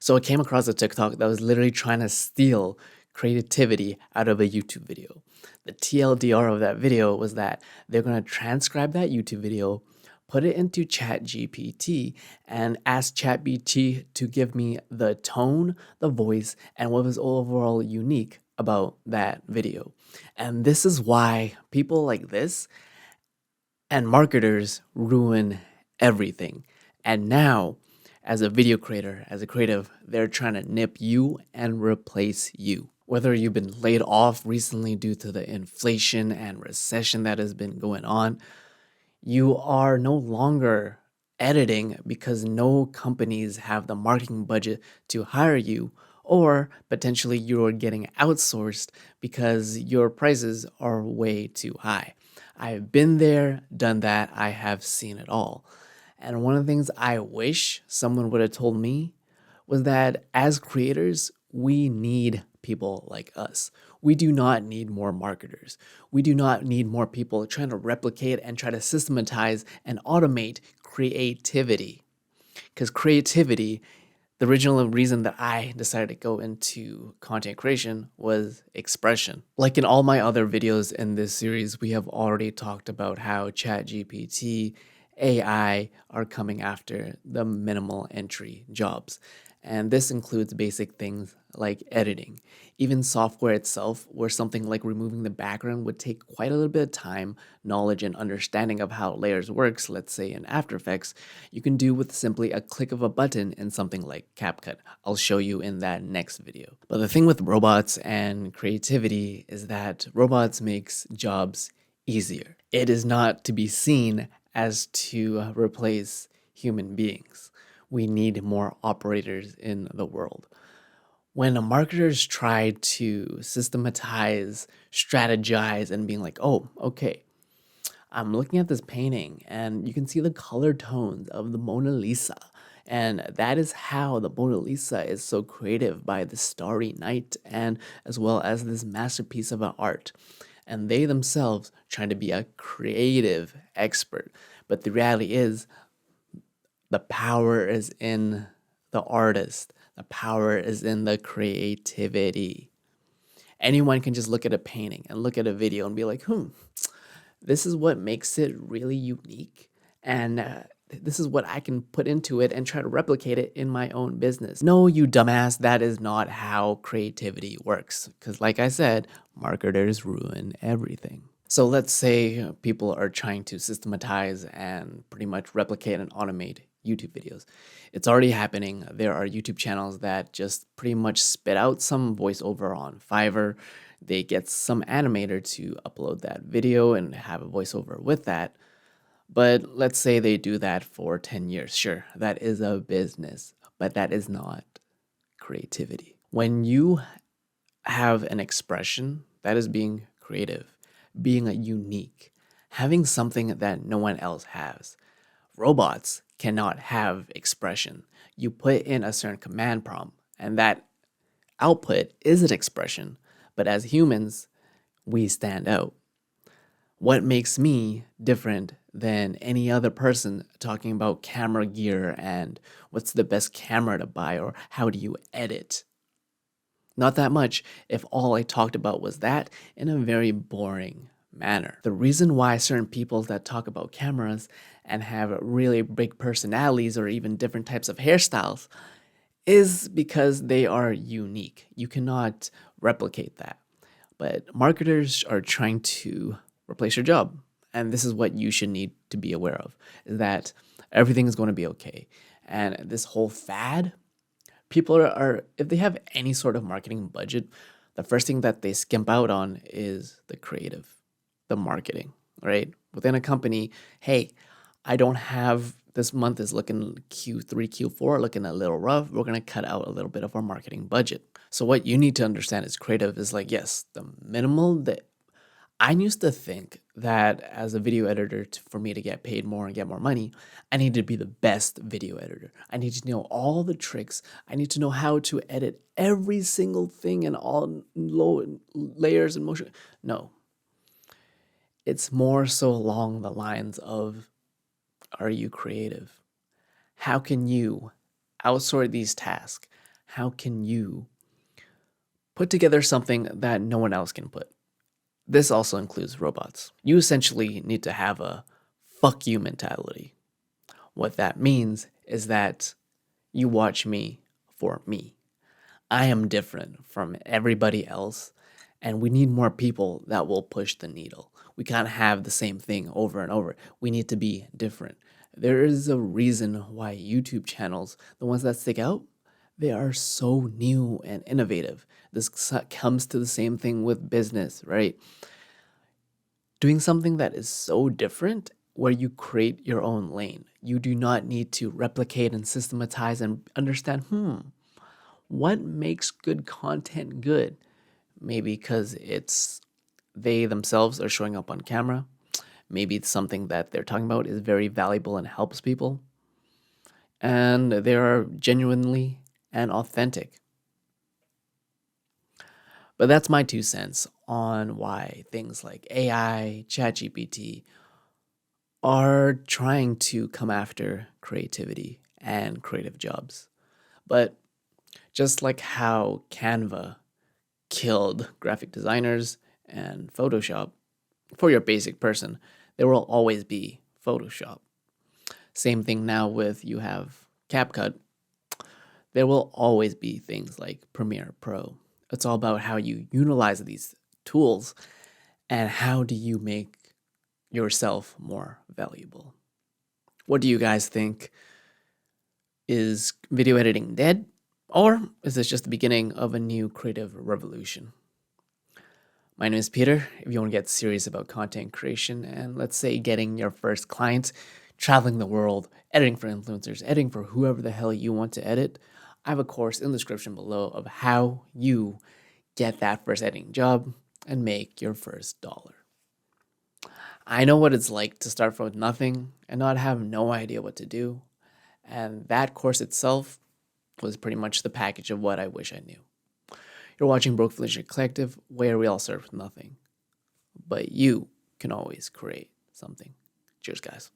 So I came across a TikTok that was literally trying to steal creativity out of a YouTube video. The TLDR of that video was that they're going to transcribe that YouTube video, put it into ChatGPT, and ask ChatGPT to give me the tone, the voice, and what was overall unique about that video. And this is why people like this and marketers ruin everything. And now, as a video creator, as a creative, they're trying to nip you and replace you. Whether you've been laid off recently due to the inflation and recession that has been going on, you are no longer editing because no companies have the marketing budget to hire you, or potentially you're getting outsourced because your prices are way too high. I've been there, done that, I have seen it all. And one of the things I wish someone would have told me was that as creators, we need people like us. We do not need more marketers. We do not need more people trying to replicate and try to systematize and automate creativity. Because creativity, the original reason that I decided to go into content creation was expression. Like in all my other videos in this series, we have already talked about how ChatGPT, AI are coming after the minimal entry jobs. And this includes basic things like editing. Even software itself, where something like removing the background would take quite a little bit of time, knowledge, and understanding of how layers works, let's say in After Effects, you can do with simply a click of a button in something like CapCut. I'll show you in that next video. But the thing with robots and creativity is that robots makes jobs easier. It is not to be seen as to replace human beings. We need more operators in the world. When marketers try to systematize, strategize, and being like, oh, okay, I'm looking at this painting and you can see the color tones of the Mona Lisa. And that is how the Mona Lisa is so creative by the starry night and as well as this masterpiece of art. And they themselves trying to be a creative expert. But the reality is the power is in the artist. The power is in the creativity. Anyone can just look at a painting and look at a video and be like, this is what makes it really unique. And this is what I can put into it and try to replicate it in my own business. No, you dumbass, that is not how creativity works. Because like I said, marketers ruin everything. So let's say people are trying to systematize and pretty much replicate and automate YouTube videos. It's already happening. There are YouTube channels that just pretty much spit out some voiceover on Fiverr. They get some animator to upload that video and have a voiceover with that. But let's say they do that for 10 years. Sure, that is a business, but that is not creativity. When you have an expression, that is being creative, being unique, having something that no one else has. Robots cannot have expression. You put in a certain command prompt, and that output is an expression. But as humans, we stand out. What makes me different than any other person talking about camera gear and what's the best camera to buy or how do you edit? Not that much if all I talked about was that in a very boring manner. The reason why certain people that talk about cameras and have really big personalities or even different types of hairstyles is because they are unique. You cannot replicate that. But marketers are trying to replace your job. And this is what you should need to be aware of, is that everything is going to be okay. And this whole fad, people are if they have any sort of marketing budget, the first thing that they skimp out on is the creative, the marketing, right? Within a company, hey, I don't have this month is looking Q3, Q4 looking a little rough. We're going to cut out a little bit of our marketing budget. So what you need to understand is creative is like, yes, the minimal that I used to think that as a video editor, for me to get paid more and get more money, I need to be the best video editor. I need to know all the tricks. I need to know how to edit every single thing in all low layers and motion. No, it's more so along the lines of, are you creative? How can you outsource these tasks? how can you put together something that no one else can put? This also includes robots. You essentially need to have a fuck you mentality. What that means is that you watch me for me. I am different from everybody else, and we need more people that will push the needle. We can't have the same thing over and over. We need to be different. There is a reason why YouTube channels, the ones that stick out, they are so new and innovative. This comes to the same thing with business, right? Doing something that is so different where you create your own lane. You do not need to replicate and systematize and understand, what makes good content good? Maybe because it's they themselves are showing up on camera. Maybe it's something that they're talking about is very valuable and helps people. And they are genuinely and authentic. But that's my 2 cents on why things like AI, ChatGPT are trying to come after creativity and creative jobs. But just like how Canva killed graphic designers and Photoshop, for your basic person, there will always be Photoshop. Same thing now with you have CapCut. There will always be things like Premiere Pro. It's all about how you utilize these tools and how do you make yourself more valuable. What do you guys think? Is video editing dead? Or is this just the beginning of a new creative revolution? My name is Peter. If you want to get serious about content creation and, let's say, getting your first client, traveling the world, editing for influencers, editing for whoever the hell you want to edit, I have a course in the description below of how you get that first editing job and make your first dollar. I know what it's like to start from nothing and not have no idea what to do. And that course itself was pretty much the package of what I wish I knew. You're watching Broke Felicia Collective, where we all start with nothing. But you can always create something. Cheers, guys.